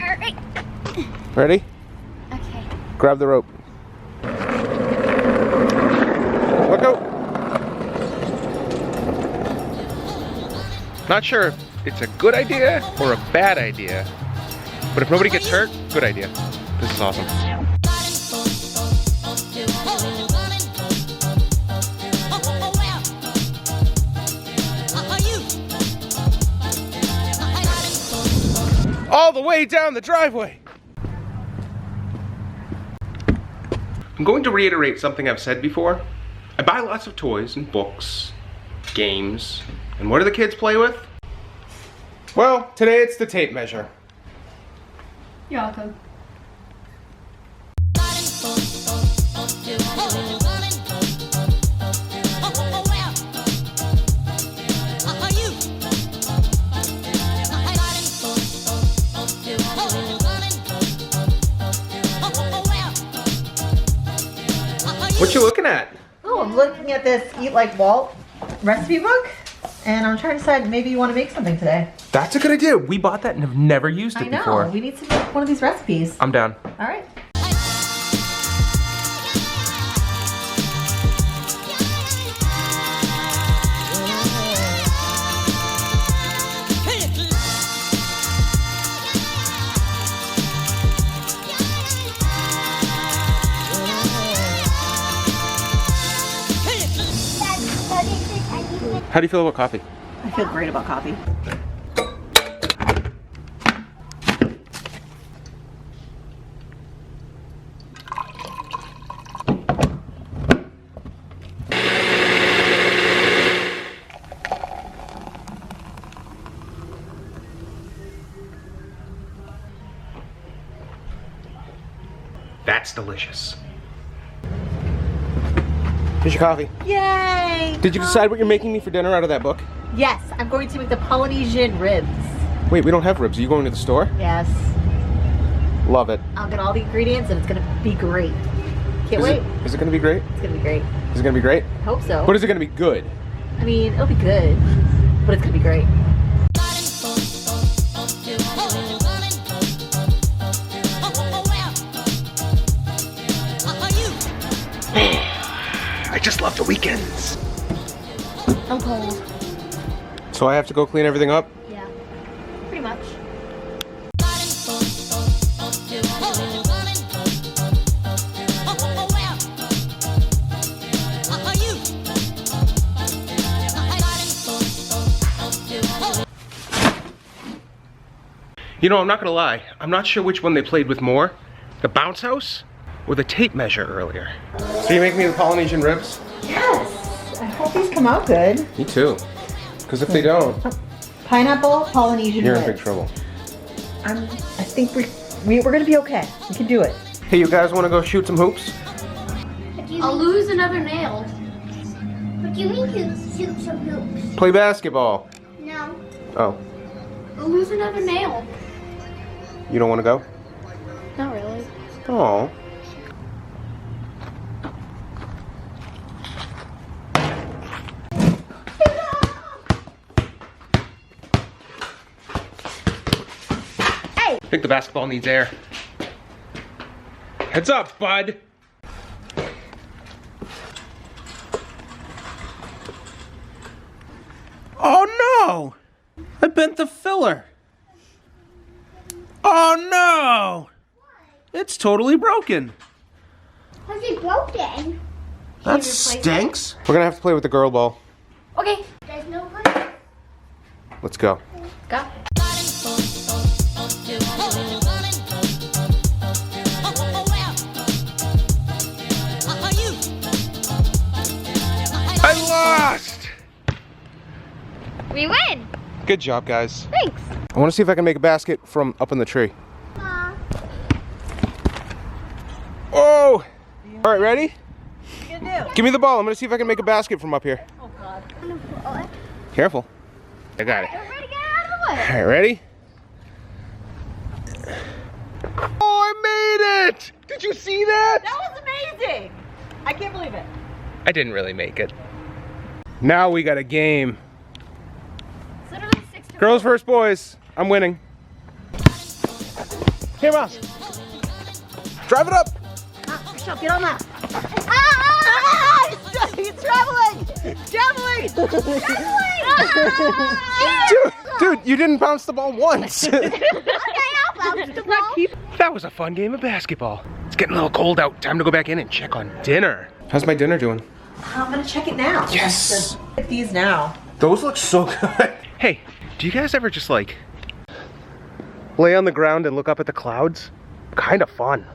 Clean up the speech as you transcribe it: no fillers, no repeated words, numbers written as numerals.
Alright. Ready? Okay. Grab the rope. Let go. Not sure if it's a good idea or a bad idea, but if nobody gets hurt, good idea. This is awesome. All the way down the driveway. I'm going to reiterate something I've said before. I buy lots of toys and books, games, and what do the kids play with? Well, today it's the tape measure. You're welcome. What you looking at? Oh, I'm looking at this Eat Like Walt recipe book, and I'm trying to decide maybe you want to make something today. That's a good idea. We bought that and have never used it before. I know. We need to make one of these recipes. I'm down. All right. How do you feel about coffee? I feel great about coffee. That's delicious. Here's your coffee. Yay! Did you decide what you're making me for dinner out of that book? Yes, I'm going to make the Polynesian ribs. Wait, we don't have ribs. Are you going to the store? Yes. Love it. I'll get all the ingredients and it's going to be great. Can't wait. Is it going to be great? It's going to be great. Is it going to be great? I hope so. But is it going to be good? I mean, it'll be good, but it's going to be great. I just love the weekends. I'm cold. So I have to go clean everything up? Yeah. Pretty much. You know, I'm not gonna lie. I'm not sure which one they played with more. The bounce house or the tape measure earlier. So you make me the Polynesian ribs? Yes. I hope these come out good. Me too. Because if they don't, Pineapple Polynesian you're in ribs. big trouble. I think we're going to be okay. We can do it. Hey, you guys wanna go shoot some hoops? I'll lose another nail. What do you mean you shoot some hoops? Play basketball. No. Oh, I'll lose another nail. you don't wanna go? Not really. Oh. I think the basketball needs air. Heads up, bud. Oh no! I bent the filler. Oh no! It's totally broken. How's it broken? That stinks. We're gonna have to play with the girl ball. Okay. There's no good. Let's go. Go. I lost! We win. Good job, guys. Thanks. I wanna see if I can make a basket from up in the tree. Oh! All right, ready? What are you going to do? Give me the ball. I'm gonna see if I can make a basket from up here. Oh, God. Careful. I got it. Everybody get out of the way. All right, ready? Oh, I made it! Did you see that? That was amazing. I can't believe it. I didn't really make it. Now we got a game. It's literally 6 to Girls versus boys. I'm winning. Here, Mouse. Drive it up. Stop, get on that. Ah! It's traveling! It's traveling! Dude, you didn't bounce the ball once. Okay, I'll bounce the ball. That was a fun game of basketball. It's getting a little cold out. Time to go back in and check on dinner. How's my dinner doing? I'm gonna check it now. Yes. Get these now. Those look so good. Hey, do you guys ever just like lay on the ground and look up at the clouds? Kind of fun.